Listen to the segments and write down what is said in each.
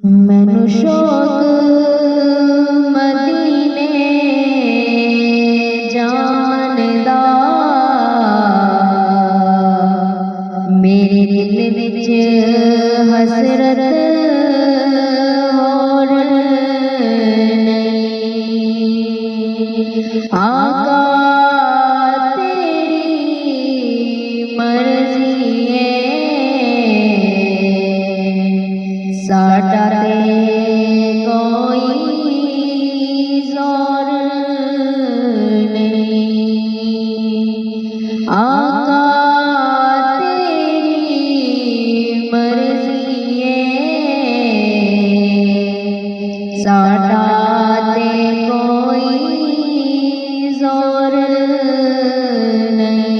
मैनू शौक मदीने जान दा, मेरे दिल विच हसरत होर नहीं। आका तेरी मर्जी है, साडा ते कोई जोर नहीं। आका तेरी मर्जी है, साडा ते कोई जोर नहीं।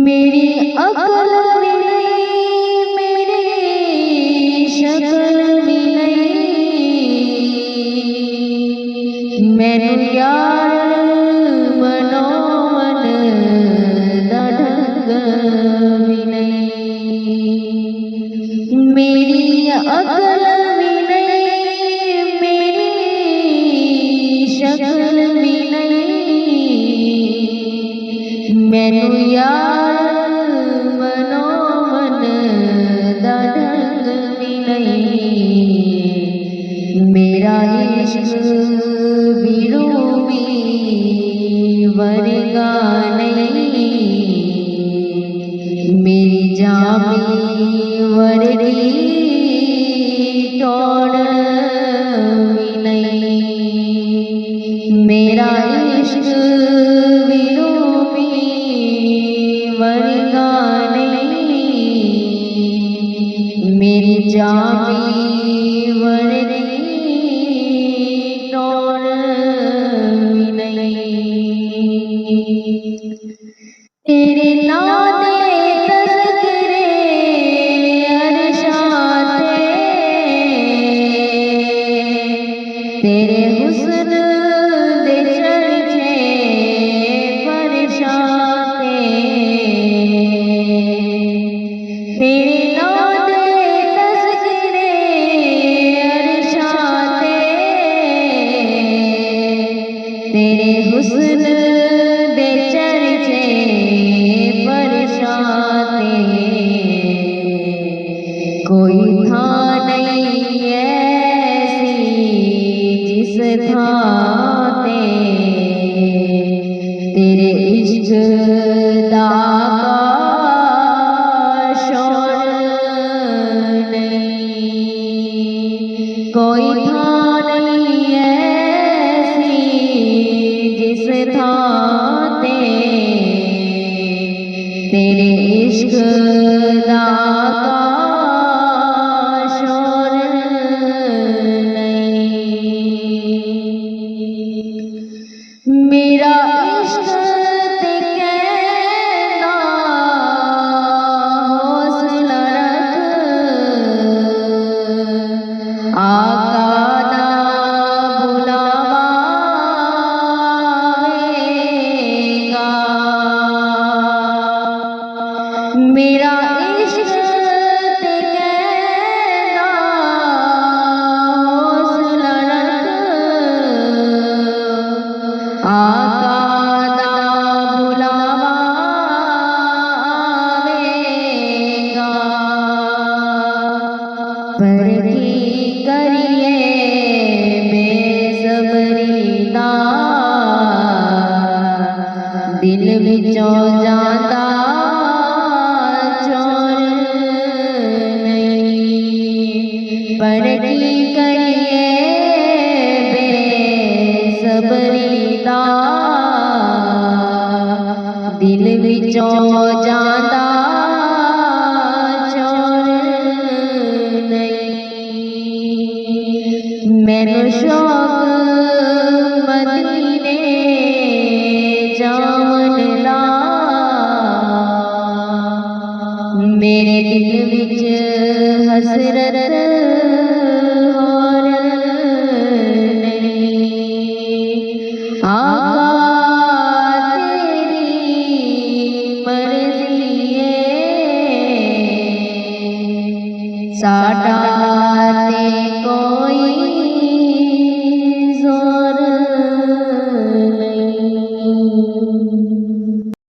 मेरी अकल भी नहीं, मेरी शक्ल भी नहीं, मैनू यार मनोवन दा ढंग भी नहीं। मेरी अकल भी नहीं, मेरी शक्ल भी नहीं, मैनू यार मनोवन दा ढंग भी नहीं। मेरा इश्क भी रूमी वर्गा नहीं, मेरी जामी वर्गी तोड़ भी नहीं। मेरा इश्क भी रूमी वर्गा नहीं, मेरी जामी वर्गी तोड़ भी नहीं। तेरे नाम दे तज़किरे अरशां ते, तेरे हुस्न दे चर्चे फरशां ते, तेरे नाम दे तज़किरे अरशां ते, तेरे हुस्न दे चर्चे फरशां ते, कोई थां नहीं ऐसी जिस थां ते तेरे इश्क दा शोर नहीं। कोई थां नहीं ऐसी जिस थां ते तेरे इश्क दा शोर नहीं। मेरा इश्क ते कहना हौसला रख, आका दा बुलावा आवेगा। मेरा इश्क ते कहना हौसला रख, आका दा बुलावा आवेगा। पर की करिए बेसबरी दा, दिल विचों जांदा चोर नहीं। पर की करिए बेसबरी दा, दिल विचों जांदा चोर नहीं। मैनू शौक मदीने जान दा, मेरे दिल विच हसरत होर नहीं। आका तेरी मर्जी है, साडा